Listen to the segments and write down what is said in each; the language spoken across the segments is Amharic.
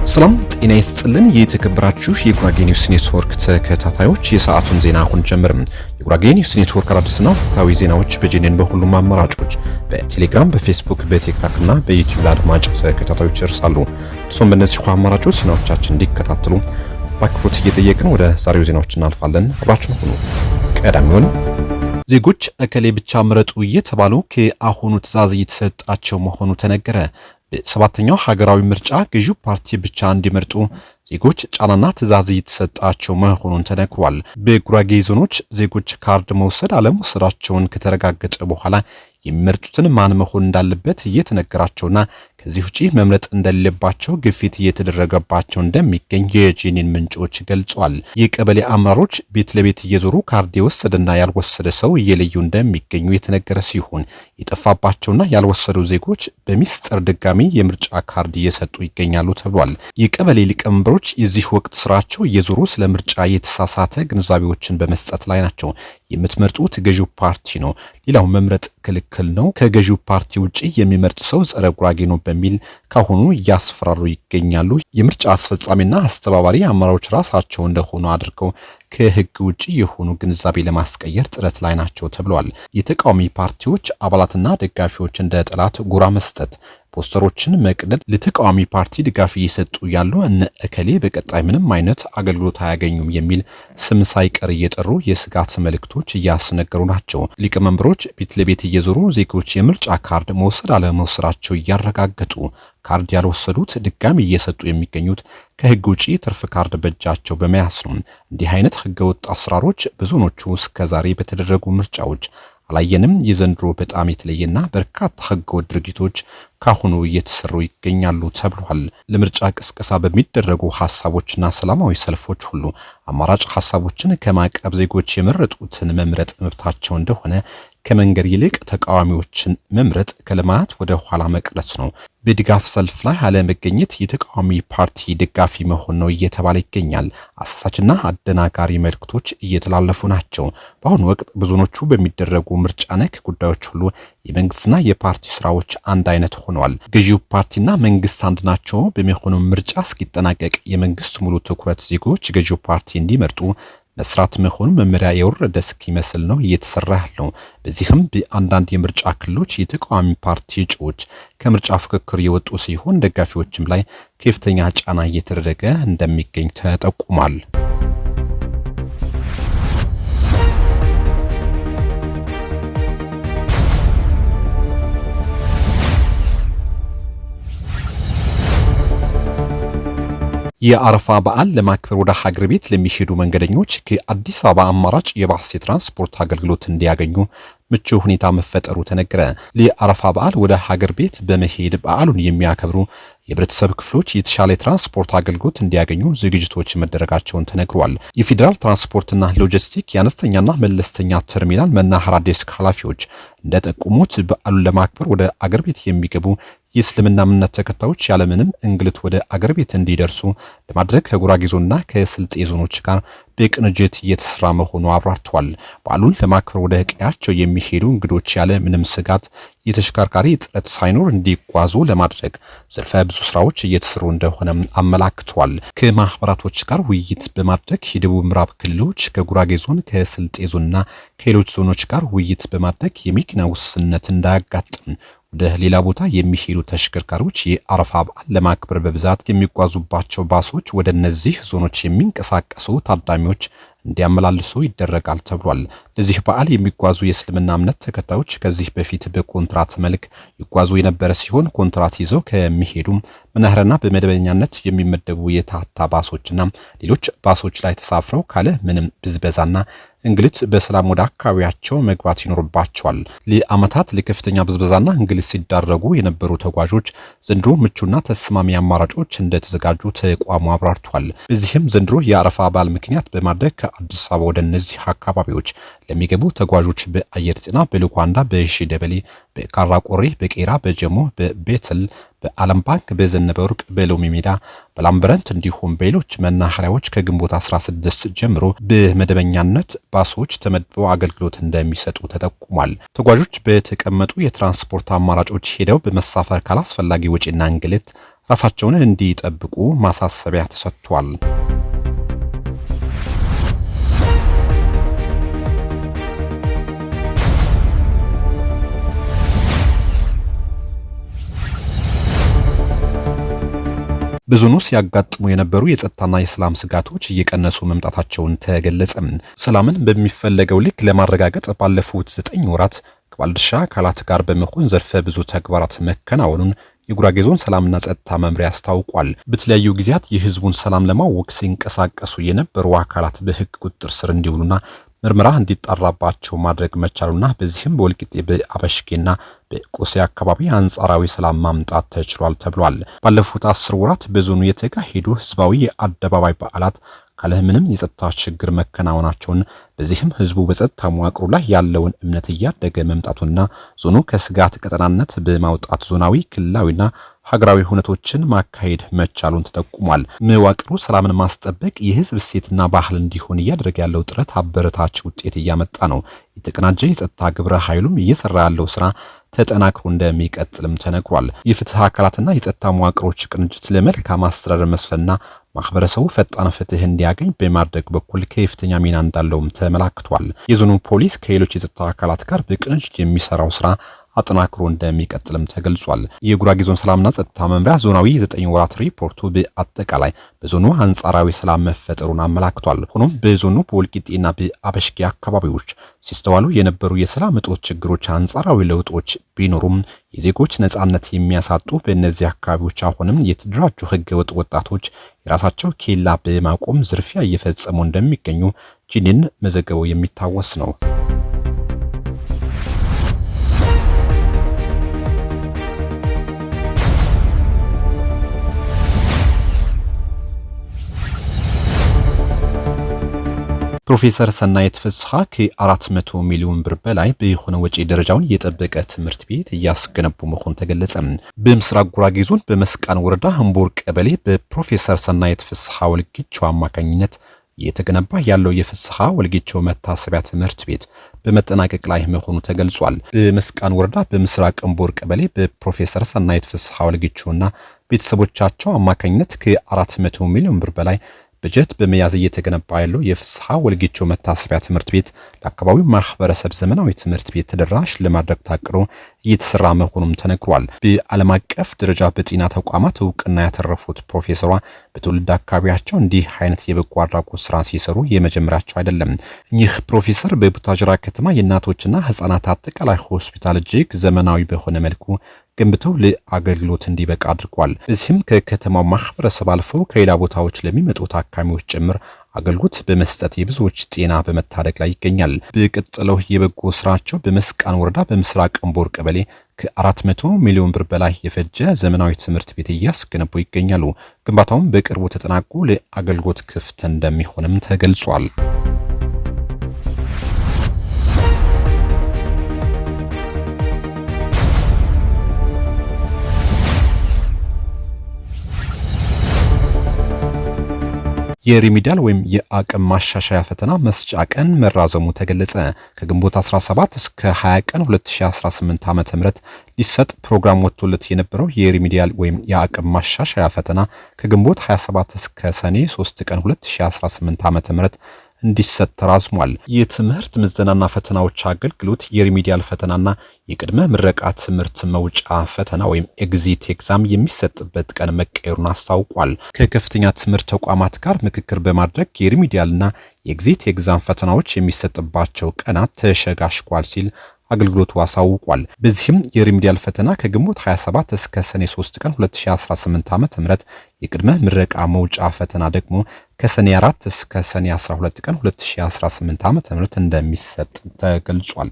ሰላም ጤና ይስጥልን። የተከበራችሁ የጉራጌ ኒውስ ኔትወርክ ተከታታዮች የሰዓቱን ዜና አሁን ጀመርን። የጉራጌ ኒውስ ኔትወርክ አዲስና ወቅታዊ ዜናዎች በጄኔን በሁሉም አማራጮች በቴሌግራም፣ በፌስቡክ፣ በቲክቶክ እና በዩቲዩብ ለአድማጭ ተከታታዮች ይደርሳሉ። እሱም በእነዚህ ዜናዎቻችን ዜናዎቻችን እንዲከታተሉ በአክብሮት እየጠየቅን ወደ ዛሬው ዜናዎች እናልፋለን። አብራችሁን ሁኑ። ቀዳሚውን ዜጎች እከሌ ብቻ ምረጡ እየተባሉ ከአሁኑ ትዕዛዝ እየተሰጣቸው መሆኑ ተነገረ። በሰባተኛው ሀገራዊ ምርጫ ገዢው ፓርቲ ብቻ እንዲመርጡ ዜጎች ጫናና ትዕዛዝ እየተሰጣቸው መሆኑን ተነግሯል። በጉራጌ ዞኖች ዜጎች ካርድ መውሰድ አለመውሰዳቸውን ከተረጋገጠ በኋላ የሚመርጡትን ማን መሆን እንዳለበት እየተነገራቸውና ከዚህ ውጪ መምረጥ እንደሌለባቸው ግፊት እየተደረገባቸው እንደሚገኝ የጄኔን ምንጮች ገልጸዋል። የቀበሌ አመራሮች ቤት ለቤት እየዞሩ ካርድ የወሰደና ያልወሰደ ሰው እየለዩ እንደሚገኙ የተነገረ ሲሆን የጠፋባቸውና ያልወሰዱ ዜጎች በሚስጥር ድጋሚ የምርጫ ካርድ እየሰጡ ይገኛሉ ተብሏል። የቀበሌ ሊቀመንበሮች የዚህ ወቅት ስራቸው እየዞሩ ስለ ምርጫ የተሳሳተ ግንዛቤዎችን በመስጠት ላይ ናቸው። የምትመርጡት ገዢው ፓርቲ ነው፣ ሌላው መምረጥ ክልክል ነው፣ ከገዢው ፓርቲ ውጪ የሚመርጥ ሰው ጸረ ጉራጌ ነው በሚል ካሁኑ እያስፈራሩ ይገኛሉ። የምርጫ አስፈጻሚና አስተባባሪ አመራሮች ራሳቸው እንደሆኑ አድርገው ከህግ ውጪ የሆኑ ግንዛቤ ለማስቀየር ጥረት ላይ ናቸው ተብሏል። የተቃዋሚ ፓርቲዎች አባላትና ደጋፊዎች እንደ ጠላት ጎራ መስጠት፣ ፖስተሮችን መቅደድ፣ ለተቃዋሚ ፓርቲ ድጋፍ እየሰጡ ያሉ እነ እከሌ በቀጣይ ምንም አይነት አገልግሎት አያገኙም የሚል ስም ሳይቀር እየጠሩ የስጋት መልእክቶች እያስነገሩ ናቸው። ሊቀመንበሮች ቤት ለቤት እየዞሩ ዜጎች የምርጫ ካርድ መውሰድ አለመውሰዳቸው እያረጋገጡ ካርድ ያልወሰዱት ድጋሚ እየሰጡ የሚገኙት ከህግ ውጪ ትርፍ ካርድ በእጃቸው በመያዝ ነው። እንዲህ አይነት ህገወጥ አሰራሮች ብዙኖቹ እስከዛሬ በተደረጉ ምርጫዎች አላየንም። የዘንድሮ በጣም የተለየና በርካታ ህገወጥ ድርጊቶች ካሁኑ እየተሰሩ ይገኛሉ ተብሏል። ለምርጫ ቅስቀሳ በሚደረጉ ሐሳቦችና ሰላማዊ ሰልፎች ሁሉ አማራጭ ሐሳቦችን ከማቅረብ ዜጎች የመረጡትን መምረጥ መብታቸው እንደሆነ ከመንገድ ይልቅ ተቃዋሚዎችን መምረጥ ከልማት ወደ ኋላ መቅረት ነው። በድጋፍ ሰልፍ ላይ አለመገኘት የተቃዋሚ ፓርቲ ደጋፊ መሆን ነው እየተባለ ይገኛል። አሳሳችና አደናጋሪ መልእክቶች እየተላለፉ ናቸው። በአሁኑ ወቅት ብዙኖቹ በሚደረጉ ምርጫ ነክ ጉዳዮች ሁሉ የመንግስትና የፓርቲ ስራዎች አንድ አይነት ሆነዋል። ገዢው ፓርቲና መንግስት አንድ ናቸው። በሚሆነው ምርጫ እስኪጠናቀቅ የመንግስት ሙሉ ትኩረት ዜጎች ገዢው ፓርቲ እንዲመርጡ መስራት መሆኑ መመሪያ የወረደ እስኪመስል ነው እየተሰራ ያለው። በዚህም በአንዳንድ የምርጫ ክልሎች የተቃዋሚ ፓርቲ እጩዎች ከምርጫ ፍክክር የወጡ ሲሆን ደጋፊዎችም ላይ ከፍተኛ ጫና እየተደረገ እንደሚገኝ ተጠቁሟል። የአረፋ በዓል ለማክበር ወደ ሀገር ቤት ለሚሄዱ መንገደኞች ከአዲስ አበባ አማራጭ የባስ የትራንስፖርት አገልግሎት እንዲያገኙ ምቹ ሁኔታ መፈጠሩ ተነገረ። ለአረፋ በዓል ወደ ሀገር ቤት በመሄድ በዓሉን የሚያከብሩ የህብረተሰብ ክፍሎች የተሻለ ትራንስፖርት አገልግሎት እንዲያገኙ ዝግጅቶች መደረጋቸውን ተነግሯል። የፌዴራል ትራንስፖርትና ሎጂስቲክ የአነስተኛና መለስተኛ ተርሚናል መናኸሪያ ዴስክ ኃላፊዎች እንደጠቁሙት በዓሉን ለማክበር ወደ አገር ቤት የሚገቡ የእስልምና እምነት ተከታዮች ያለምንም እንግልት ወደ አገር ቤት እንዲደርሱ ለማድረግ ከጉራጌ ዞንና ከስልጤ ዞኖች ጋር በቅንጅት እየተሰራ መሆኑ አብራርተዋል። በዓሉን ለማክበር ወደ ቀያቸው የሚሄዱ እንግዶች ያለ ምንም ስጋት የተሽከርካሪ እጥረት ሳይኖር እንዲጓዙ ለማድረግ ዘርፈ ብዙ ስራዎች እየተሰሩ እንደሆነ አመላክተዋል። ከማህበራቶች ጋር ውይይት በማድረግ የደቡብ ምዕራብ ክልሎች ከጉራጌ ዞን ከስልጤ ዞንና ከሌሎች ዞኖች ጋር ውይይት በማድረግ የመኪና ውስንነት እንዳያጋጥም ወደ ሌላ ቦታ የሚሄዱ ተሽከርካሪዎች የአረፋ በዓል ለማክበር በብዛት የሚጓዙባቸው ባሶች ወደ እነዚህ ዞኖች የሚንቀሳቀሱ ታዳሚዎች እንዲያመላልሱ ይደረጋል ተብሏል። ለዚህ በዓል የሚጓዙ የእስልምና እምነት ተከታዮች ከዚህ በፊት በኮንትራት መልክ ይጓዙ የነበረ ሲሆን ኮንትራት ይዘው ከሚሄዱ መናኸሪያና በመደበኛነት የሚመደቡ የታታ ባሶችና ሌሎች ባሶች ላይ ተሳፍረው ካለ ምንም ብዝበዛና እንግልት በሰላም ወደ አካባቢያቸው መግባት ይኖርባቸዋል። ለዓመታት ለከፍተኛ ብዝበዛና እንግልት ሲዳረጉ የነበሩ ተጓዦች ዘንድሮ ምቹና ተስማሚ አማራጮች እንደተዘጋጁ ተቋሙ አብራርቷል። በዚህም ዘንድሮ የአረፋ በዓል ምክንያት በማድረግ ከአዲስ አበባ ወደ እነዚህ አካባቢዎች ለሚገቡ ተጓዦች በአየር ጤና በሉኳንዳ በሺደበሊ በካራቆሬ በቄራ በጀሞ በቤተል በአለም ባንክ በዘነበ ወርቅ በሎሚ ሜዳ በላምበረንት እንዲሁም በሌሎች መናኸሪያዎች ከግንቦት 16 ጀምሮ በመደበኛነት ባሶች ተመድበው አገልግሎት እንደሚሰጡ ተጠቁሟል። ተጓዦች በተቀመጡ የትራንስፖርት አማራጮች ሄደው በመሳፈር ካላስፈላጊ ወጪና እንግልት ራሳቸውን እንዲጠብቁ ማሳሰቢያ ተሰጥቷል። በዞኑ ሲያጋጥሙ የነበሩ የጸጥታና የሰላም ስጋቶች እየቀነሱ መምጣታቸውን ተገለጸ። ሰላምን በሚፈለገው ልክ ለማረጋገጥ ባለፉት 9 ወራት ከባለድርሻ አካላት ጋር በመሆን ዘርፈ ብዙ ተግባራት መከናወኑን የጉራጌ ዞን ሰላምና ጸጥታ መምሪያ አስታውቋል። በተለያዩ ጊዜያት የህዝቡን ሰላም ለማወክ ሲንቀሳቀሱ የነበሩ አካላት በህግ ቁጥጥር ስር እንዲውሉና ምርመራ እንዲጣራባቸው ማድረግ መቻሉና በዚህም በወልቂጤ በአበሽጌና በቆሴ አካባቢ አንጻራዊ ሰላም ማምጣት ተችሏል ተብሏል። ባለፉት 10 ወራት በዞኑ የተካሄዱ ህዝባዊ የአደባባይ በዓላት ካለምንም የጸጥታ ችግር መከናወናቸውን በዚህም ህዝቡ በጸጥታ መዋቅሩ ላይ ያለውን እምነት እያደገ መምጣቱና ዞኑ ከስጋት ቀጠናነት በማውጣት ዞናዊ ክልላዊና ሀገራዊ ሁነቶችን ማካሄድ መቻሉን ተጠቁሟል። መዋቅሩ ሰላምን ማስጠበቅ የህዝብ እሴትና ባህል እንዲሆን እያደረገ ያለው ጥረት አበረታች ውጤት እያመጣ ነው። የተቀናጀ የጸጥታ ግብረ ኃይሉም እየሰራ ያለው ስራ ተጠናክሮ እንደሚቀጥልም ተነግሯል። የፍትህ አካላትና የጸጥታ መዋቅሮች ቅንጅት ለመልካም አስተዳደር መስፈንና ማህበረሰቡ ፈጣን ፍትህ እንዲያገኝ በማድረግ በኩል ከፍተኛ ሚና እንዳለውም ተመላክቷል። የዞኑ ፖሊስ ከሌሎች የጸጥታ አካላት ጋር በቅንጅት የሚሰራው ስራ አጠናክሮ እንደሚቀጥልም ተገልጿል። የጉራጌ ዞን ሰላምና ጸጥታ መምሪያ ዞናዊ 9 ወራት ሪፖርቱ በአጠቃላይ በዞኑ አንጻራዊ ሰላም መፈጠሩን አመላክቷል። ሆኖም በዞኑ በወልቂጤና በአበሽጌ አካባቢዎች ሲስተዋሉ የነበሩ የሰላም እጦት ችግሮች አንጻራዊ ለውጦች ቢኖሩም የዜጎች ነጻነት የሚያሳጡ በእነዚህ አካባቢዎች አሁንም የተደራጁ ህገወጥ ወጣቶች የራሳቸው ኬላ በማቆም ዝርፊያ እየፈጸሙ እንደሚገኙ ጂኒን መዘገቡ የሚታወስ ነው። ፕሮፌሰር ሰናይት ፍስሐ ከ400 ሚሊዮን ብር በላይ በሆነ ወጪ ደረጃውን የጠበቀ ትምህርት ቤት እያስገነቡ መሆኑ ተገለጸ። በምስራቅ ጉራጌ ዞን በመስቃን ወረዳ ህምቦር ቀበሌ በፕሮፌሰር ሰናይት ፍስሐ ወልጊቾ አማካኝነት እየተገነባ ያለው የፍስሐ ወልጊቾ መታሰቢያ ትምህርት ቤት በመጠናቀቅ ላይ መሆኑ ተገልጿል። በመስቃን ወረዳ በምስራቅ ህምቦር ቀበሌ በፕሮፌሰር ሰናይት ፍስሐ ወልጊቾና ቤተሰቦቻቸው አማካኝነት ከ400 ሚሊዮን ብር በላይ በጀት በመያዝ እየተገነባ ያለው የፍስሐ ወልጊቾ መታሰቢያ ትምህርት ቤት ለአካባቢው ማህበረሰብ ዘመናዊ ትምህርት ቤት ተደራሽ ለማድረግ ታቅዶ እየተሰራ መሆኑም ተነግሯል። በዓለም አቀፍ ደረጃ በጤና ተቋማት እውቅና ያተረፉት ፕሮፌሰሯ በትውልድ አካባቢያቸው እንዲህ አይነት የበጎ አድራጎት ስራ ሲሰሩ የመጀመሪያቸው አይደለም። እኚህ ፕሮፌሰር በቡታጅራ ከተማ የእናቶችና ህፃናት አጠቃላይ ሆስፒታል እጅግ ዘመናዊ በሆነ መልኩ ገንብተው ለአገልግሎት እንዲበቃ አድርጓል። እዚህም ከከተማው ማህበረሰብ አልፈው ከሌላ ቦታዎች ለሚመጡ ታካሚዎች ጭምር አገልግሎት በመስጠት የብዙዎች ጤና በመታደግ ላይ ይገኛል። በቀጠለው የበጎ ስራቸው በመስቃን ወረዳ በምስራቅ ህምቦር ቀበሌ ከ400 ሚሊዮን ብር በላይ የፈጀ ዘመናዊ ትምህርት ቤት እያስገነቡ ይገኛሉ። ግንባታውም በቅርቡ ተጠናቆ ለአገልግሎት ክፍት እንደሚሆንም ተገልጿል። የሪሚዲያል ወይም የአቅም ማሻሻያ ፈተና መስጫ ቀን መራዘሙ ተገለጸ። ከግንቦት 17 እስከ 20 ቀን 2018 ዓ.ም ሊሰጥ ፕሮግራም ወጥቶለት የነበረው የሪሚዲያል ወይም የአቅም ማሻሻያ ፈተና ከግንቦት 27 እስከ ሰኔ 3 ቀን 2018 ዓ.ም እንዲሰጥ ተራዝሟል። የትምህርት ምዘናና ፈተናዎች አገልግሎት የሪሚዲያል ፈተናና የቅድመ ምረቃ ትምህርት መውጫ ፈተና ወይም ኤግዚት ኤግዛም የሚሰጥበት ቀን መቀየሩን አስታውቋል። ከከፍተኛ ትምህርት ተቋማት ጋር ምክክር በማድረግ የሪሚዲያልና የኤግዚት ኤግዛም ፈተናዎች የሚሰጥባቸው ቀናት ተሸጋሽጓል ሲል አገልግሎቱ አሳውቋል። በዚህም የሪሚዲያል ፈተና ከግንቦት 27 እስከ ሰኔ 3 ቀን 2018 ዓ.ም የቅድመ ምረቃ መውጫ ፈተና ደግሞ ከሰኔ 4 እስከ ሰኔ 12 ቀን 2018 ዓ.ም እንደሚሰጥ ተገልጿል።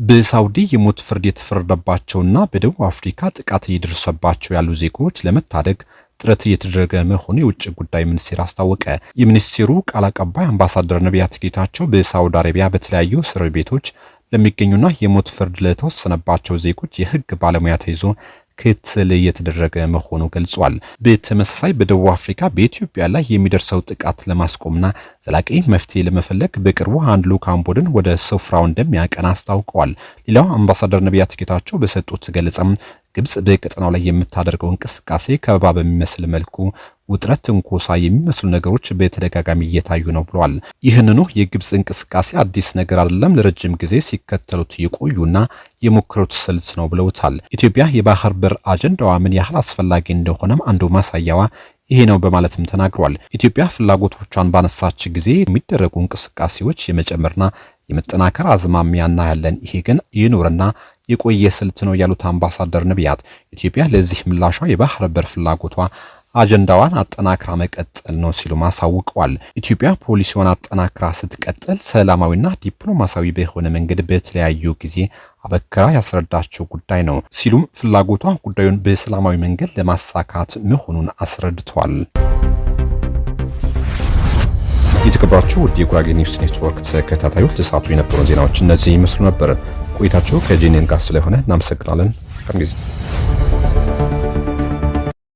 በሳውዲ የሞት ፍርድ የተፈረደባቸውና በደቡብ አፍሪካ ጥቃት እየደረሰባቸው ያሉ ዜጎች ለመታደግ ጥረት እየተደረገ መሆኑን የውጭ ጉዳይ ሚኒስቴር አስታወቀ። የሚኒስቴሩ ቃል አቀባይ አምባሳደር ነቢያት ጌታቸው በሳውዲ አረቢያ በተለያዩ እስር ቤቶች ለሚገኙና የሞት ፍርድ ለተወሰነባቸው ዜጎች የህግ ባለሙያ ተይዞ ክትትል እየተደረገ መሆኑ ገልጿል። በተመሳሳይ በደቡብ አፍሪካ በኢትዮጵያ ላይ የሚደርሰው ጥቃት ለማስቆምና ዘላቂ መፍትሄ ለመፈለግ በቅርቡ አንድ ልዑካን ቡድን ወደ ስፍራው እንደሚያቀና አስታውቀዋል። ሌላው አምባሳደር ነቢያት ጌታቸው በሰጡት ገለጻም ግብጽ በቀጠናው ላይ የምታደርገው እንቅስቃሴ ከበባ በሚመስል መልኩ ውጥረት፣ ትንኮሳ የሚመስሉ ነገሮች በተደጋጋሚ እየታዩ ነው ብለዋል። ይህንኑ የግብጽ እንቅስቃሴ አዲስ ነገር አይደለም፣ ለረጅም ጊዜ ሲከተሉት የቆዩና የሞከሩት ስልት ነው ብለውታል። ኢትዮጵያ የባህር በር አጀንዳዋ ምን ያህል አስፈላጊ እንደሆነም አንዱ ማሳያዋ ይሄ ነው በማለትም ተናግሯል። ኢትዮጵያ ፍላጎቶቿን ባነሳች ጊዜ የሚደረጉ እንቅስቃሴዎች የመጨመርና የመጠናከር አዝማሚያና ያለን ይሄ ግን ይኑርና የቆየ ስልት ነው ያሉት አምባሳደር ነቢያት ኢትዮጵያ ለዚህ ምላሿ የባህር በር ፍላጎቷ አጀንዳዋን አጠናክራ መቀጠል ነው ሲሉ ማሳውቀዋል። ኢትዮጵያ ፖሊሲዋን አጠናክራ ስትቀጥል ሰላማዊና ዲፕሎማሲያዊ በሆነ መንገድ በተለያዩ ጊዜ አበክራ ያስረዳቸው ጉዳይ ነው ሲሉም ፍላጎቷ ጉዳዩን በሰላማዊ መንገድ ለማሳካት መሆኑን አስረድተዋል። የተከበራችሁ ውድ የጉራጌ ኒውስ ኔትወርክ ተከታታዮች ለሰዓቱ የነበሩ ዜናዎች እነዚህ ይመስሉ ነበር። ቆይታችሁ ከጄኔን ጋር ስለሆነ እናመሰግናለን።